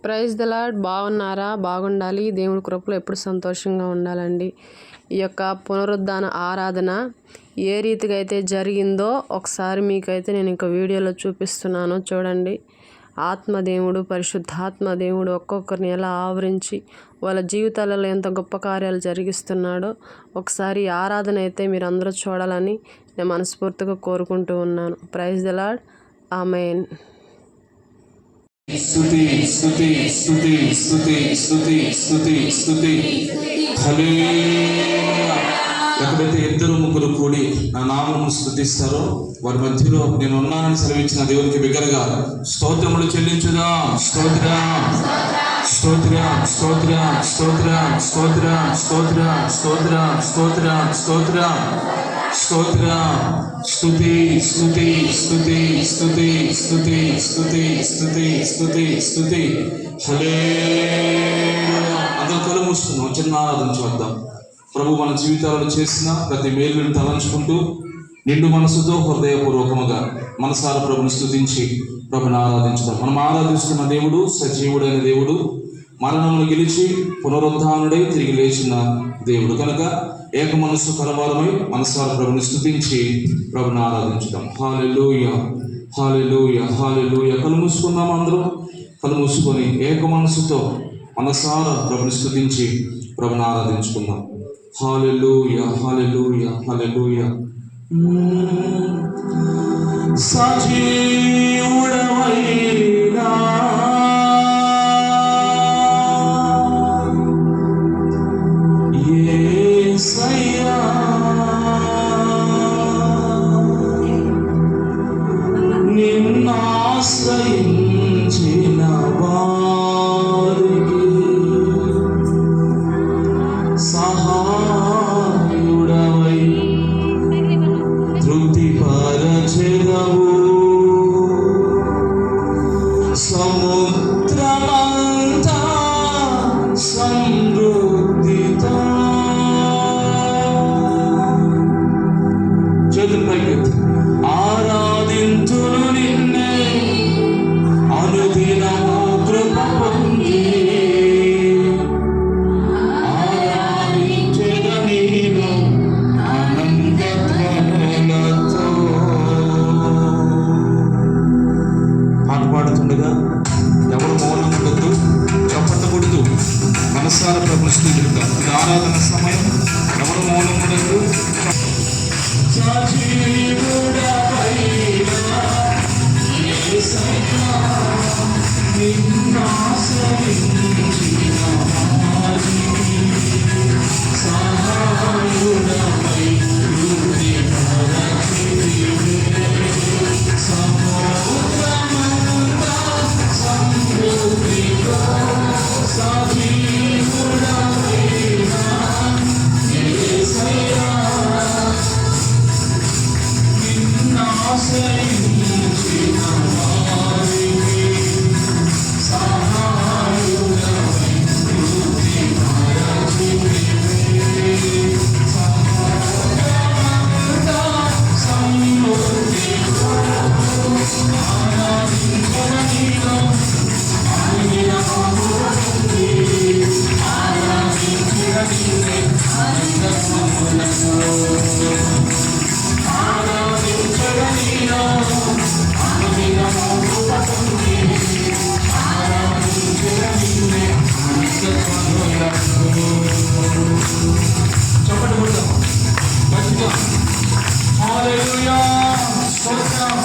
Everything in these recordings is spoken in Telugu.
Praise the lord. బాగున్నారా? బాగుండాలి. దేవుడి కృపలో ఎప్పుడు సంతోషంగా ఉండాలండి. ఈ యొక్క పునరుద్ధాన ఆరాధన ఏ రీతిగా అయితే జరిగిందో ఒకసారి మీకైతే నేను ఇంక వీడియోలో చూపిస్తున్నాను చూడండి. ఆత్మదేవుడు, పరిశుద్ధాత్మ దేవుడు ఒక్కొక్కరిని ఎలా ఆవరించి వాళ్ళ జీవితాలలో ఎంత గొప్ప కార్యాలు జరిగిస్తున్నాడో ఒకసారి ఆరాధన అయితే మీరు అందరూ చూడాలని నేను మనస్ఫూర్తిగా కోరుకుంటూ ఉన్నాను. Praise the lord. ఆమేన్. స్తుతి స్తుతి స్తుతి స్తుతి స్తుతి స్తుతి స్తుతి హల్లెలూయా. ఎక్కడైతే ఇద్దరు ముగ్గురు కూడి నా నామమును స్తుతిస్తారో వారి మధ్యలో నేను ఉన్నానని సెలవిచ్చిన దేవునికి బిగ్గరగా స్తోత్రములు చెల్లించుదా. స్తోత్ర స్తోత్ర స్తోత్ర స్తోత్ర స్తోత్ర స్తోత్ర స్తోత్ర స్తోత్ర స్తోత్ర స్తోత్ర స్తుతి స్తుతి స్తుతి స్తుతి స్తుతి స్తుతి స్తుతి స్తుతి స్తుతి హల్లెలూయా. అందరూ కళ్ళు మూసుకుందాం, చిన్న ఆరాధన చేద్దాం. ప్రభు మన జీవితాలలో చేసిన ప్రతి మేలును తలంచుకుంటూ నిండు మనసుతో హృదయపూర్వకముగా మనసారా ప్రభుని స్తుతించి ప్రభుని ఆరాధించుదాం. మనం ఆరాధిస్తున్న దేవుడు సజీవుడైన దేవుడు, మరణమును గెలిచి పునరుద్ధానుడై తిరిగి లేచిన దేవుడు కనుక ఏక మనస్సు కలవారమై మనసారా ప్రభుని స్తుతించి ప్రభుని ఆరాధించుదాం. హల్లెలూయా హల్లెలూయా హల్లెలూయా. కళ్ళు మూసుకుందాం, అందరం కళ్ళు మూసుకొని ఏక మనస్సుతో మనసారా ప్రభుని స్తుతించి ప్రభుని ఆరాధించుకుందాం. హల్లెలూయా హల్లెలూయా హల్లెలూయా. సజీవుడవైనా యేసయ్యా నిన్నాశ్రయించిన వారికి సహాయుడవై తృప్తిపరచెదవు. సముద్రమంతా సమృద్ధితో చేతులు పైకెత్తి ఆరాధింతును నిన్నే అనుదినము కృప పొంది ఆరాధించెద నేను ఆనందధ్వనులతో. పాట పాడుతుండగా ఎవరు మౌనం ఉండద్దు, చప్పట్లు కొడుతూ మనసారా ప్రభుని స్తుతిద్దాం. ఇది ఆరాధన సమయం, ఎవరు మౌనం ఉండద్దు. చప్పట్లు కొడదాం మంచిగా. హల్లెలూయా స్తోత్రం.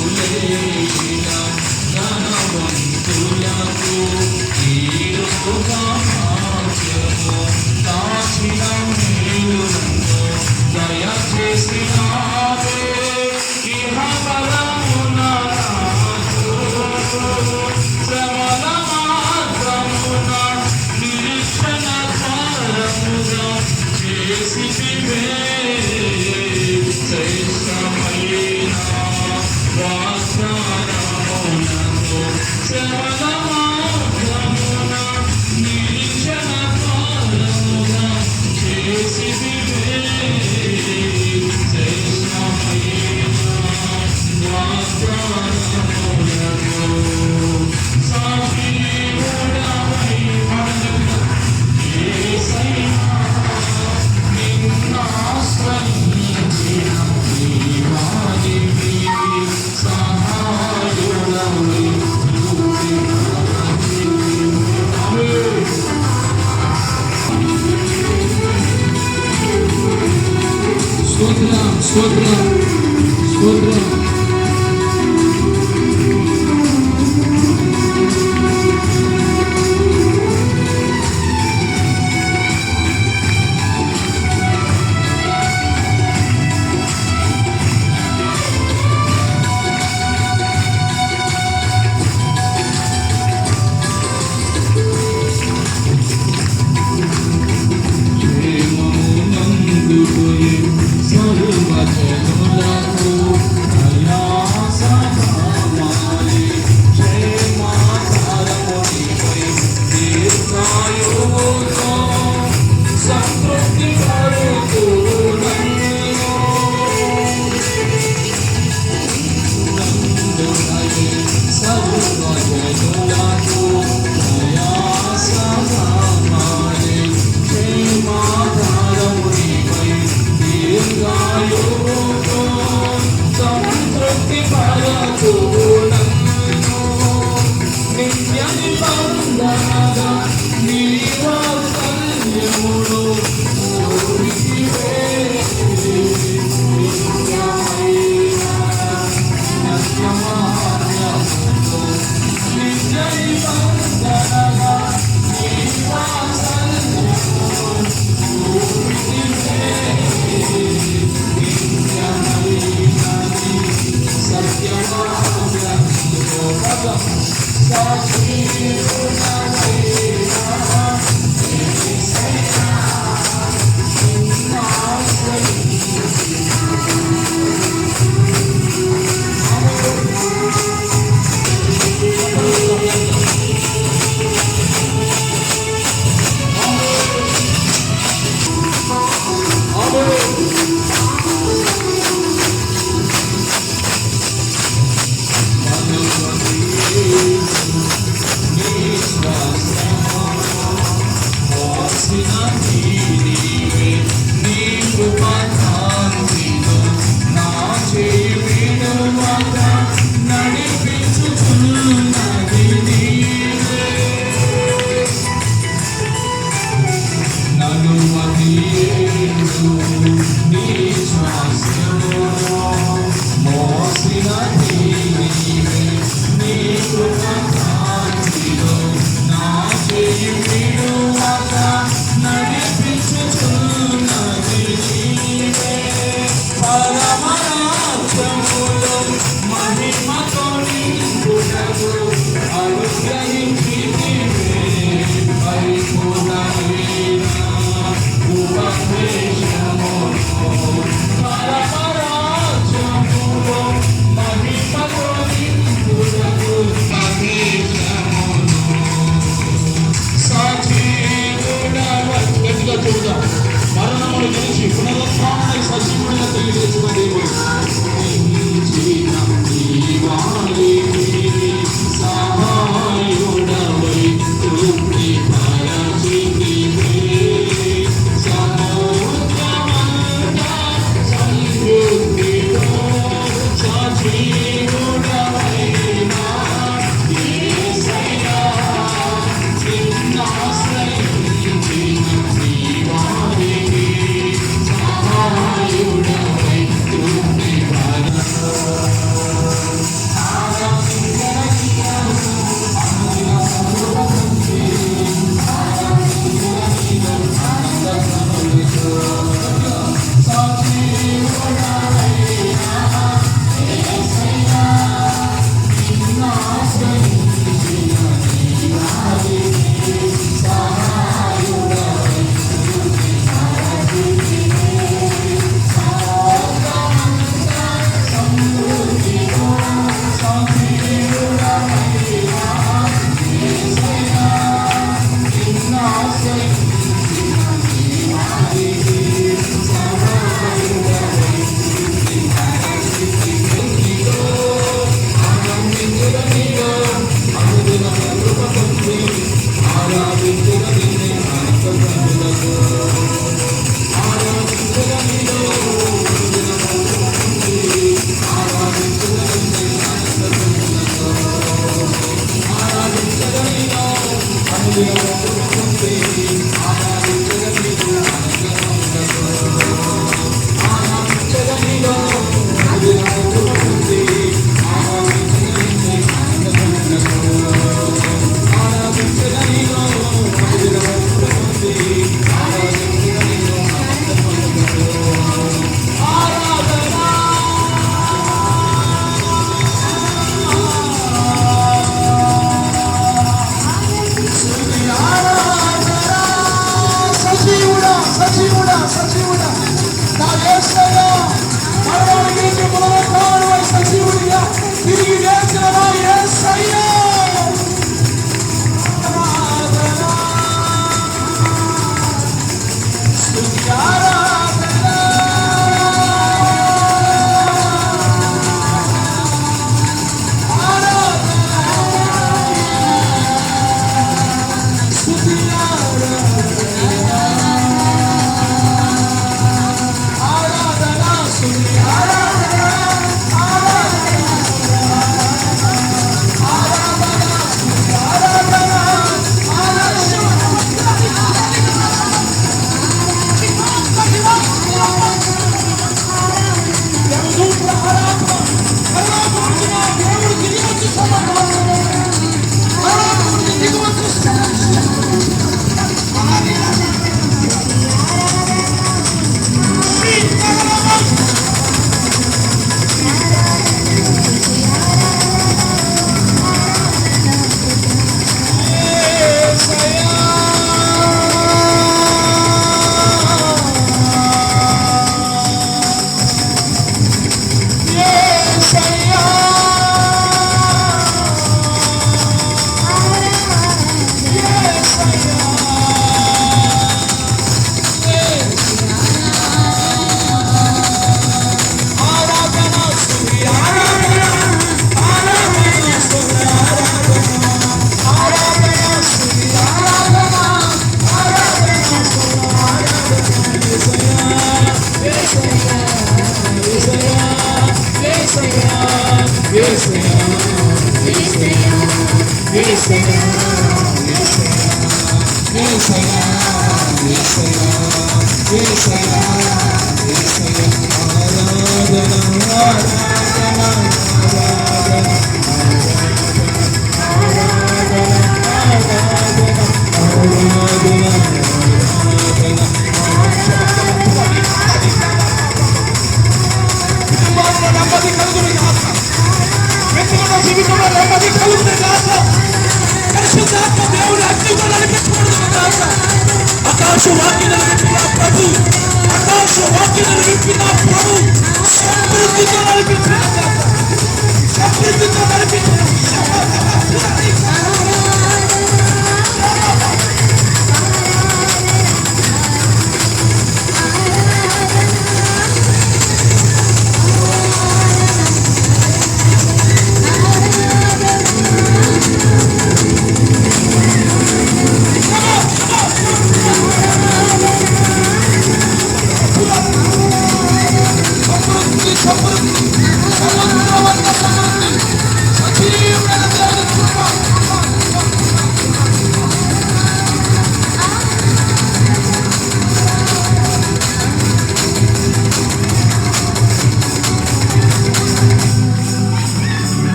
ధనరాసులేనా ధనవంతులు Viశ్వాసము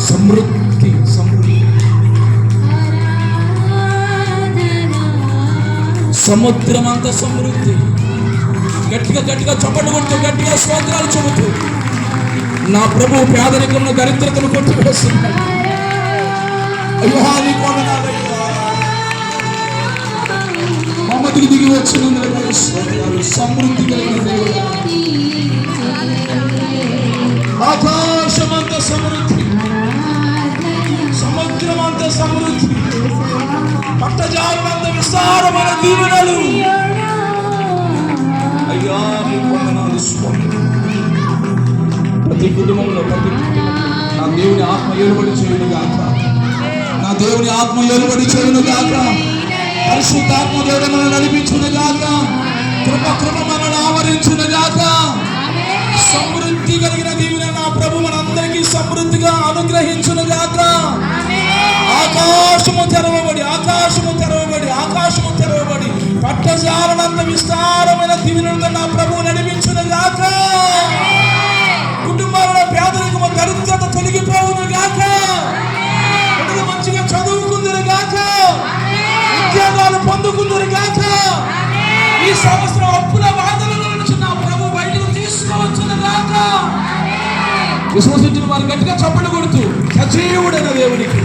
సమృద్ధి సమృద్ధి సముద్రం అంత సమృద్ధి. గట్టిగా గట్టిగా చప్పట్లు కొడుతూ గట్టిగా స్తోత్రాలు చెబుతూ నా ప్రభు పేదరికమును దరిద్రతను కొట్టివేస్తున్నాడు. అయ్యో నీ కొననాలయ్యా మమ్మటికి దిగి వచ్చినందుకు స్తోత్రాలు. సమృద్ధి కలిగిన దేవుడు, ఆకాశమంత సమృద్ధి, సముద్రమంత సమృద్ధి, పట్టజాలమంత విస్తారమైన దీవెనలు. అయ్యా నీ వందనాలు స్వామి. ప్రతి కుటుంబంలో నా దేవుని ఆత్మ ఏలుబడి చేయును గాక, నా దేవుని ఆత్మ ఏలుబడి చేయును గాక, పరిశుద్ధాత్మ దేవుడు మనల్ని నడిపించును గాక, కృప మనల్ని ఆవరించును గాక. సమృద్ధి కలిగిన దీవెన నా ప్రభు మనందరికీ సమృద్ధిగా అనుగ్రహించును. అనుగ్రహించును గాక. ఆకాశము తెరవబడి పట్టజాలనంత విస్తారమైన దీవెనలతో నా ప్రభువు నడిపించును గాక. కుటుంబాలలో పేదరికము దరిద్రత తొలగిపోవును గాక. బిడ్డలు మంచిగా చదువుకుందురు గాక. ఉద్యోగాలు పొందుకుందురు గాక. ఈ సంవత్సరం అప్పుల బాధల నుంచి నా ప్రభు బయటకు తీసుకోవచ్చును గాక. విశ్వసించిన వారు గట్టిగా చప్పట్లు కొడుతూ సజీవుడైన దేవునికి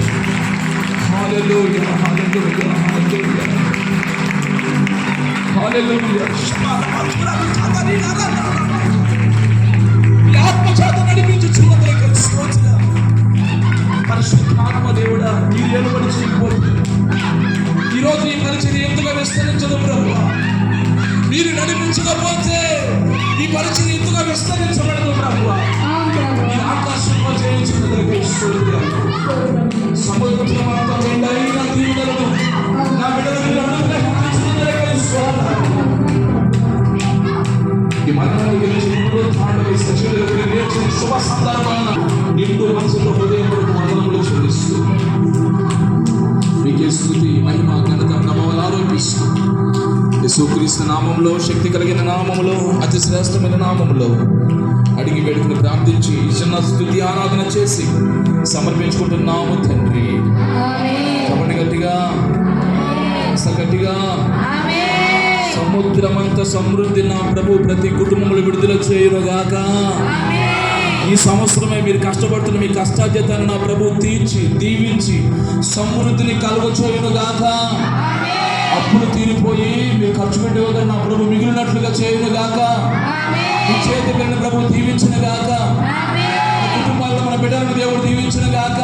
హల్లెలూయా, హల్లెలూయా, హల్లెలూయా, హల్లెలూయా. ఈ ఆత్మచేత నడిపించుచున్న పరిశుద్ధాత్మ దేవుడా, మీరు ఏలుబడి చేయకపోతే ఈరోజు ఈ పరిచయం ఎందుకు విస్తరించదు ప్రభు. మీరు నడిపించకపోతే ఈ పరిచయం ఎందుకు విస్తరించబడదు ప్రభు. ఆకాశంలో చేయించున్నదరికి సముద్రం అంతా నిండైన దీవెనలను నా బిడ్డలకు అనుగ్రహించినందుకే స్తోత్రం. ఈ మరణాన్ని గెలిచి పునరుత్థానాన్ని సజీవులకు నేర్చిన శుభ సందర్భాన నిండు మనసుతో హృదయపూర్వక వందనములు చెల్లిస్తూ మీకే స్తుతి, మహిమ, ఘనత, ప్రభావాలు ఆరోపిస్తూ యేసుక్రీస్తు నామములో, శక్తి కలిగిన నామములో, అతి శ్రేష్టమైన నామములో అడిగి వేడుకుని ప్రార్థించి చిన్న స్తుతి ఆరాధన చేసి సమర్పించుకుంటున్నాము తండ్రి. చెప్పండి గట్టిగా, గట్టిగా. సముద్రమంత సమృద్ధి నా ప్రభు ప్రతి కుటుంబంలో విడుదల చేయునుగాక. ఈ సంవత్సరమే మీరు కష్టపడుతున్న మీ కష్టార్జితాన్ని నా ప్రభు తీర్చి దీవించి సమృద్ధిని కలుగచేయునుగాక. అప్పులు తీరిపోయి మీరు ఖర్చు పెట్టేవారు నా ప్రభు మిగిలినట్లుగా చేయునుగాక. మీ చేతి పెట్టిన ప్రభు దీవించునుగాక. కుటుంబాల్లో మన బిడ్డలను దేవుడు దీవించునుగాక.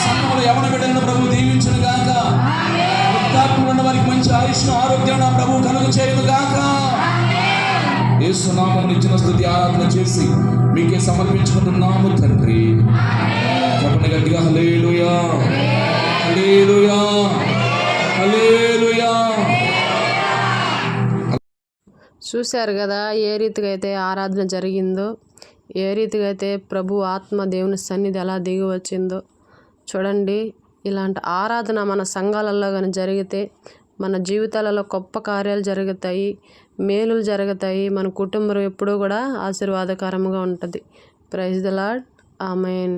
సంఘంలో యవన బిడ్డలను ప్రభు దీవించునుగాక. వృద్ధాప్యంలో ఉన్న వారికి మంచి ఆయుష్ను ఆరోగ్యం నా ప్రభు కలుగు చేయునుగాక. యేసు నామమున ఇచ్చిన స్తుతి ఆరాధన చేసి మీకే సమర్పించుకుంటున్నాము తండ్రి. చెప్పండి గట్టిగా హల్లెలూయా, హల్లెలూయా, హల్లెలూయా. చూశారు కదా ఏ రీతిగా అయితే ఆరాధన జరిగిందో, ఏ రీతిగా అయితే ప్రభు ఆత్మ దేవుని సన్నిధి ఎలా దిగి వచ్చిందో చూడండి. ఇలాంటి ఆరాధన మన సంఘాలలో కానీ జరిగితే మన జీవితాలలో గొప్ప కార్యాలు జరుగుతాయి, మేలులు జరుగుతాయి. మన కుటుంబం ఎప్పుడూ కూడా ఆశీర్వాదకరంగా ఉంటుంది. Praise the lord. ఆమేన్.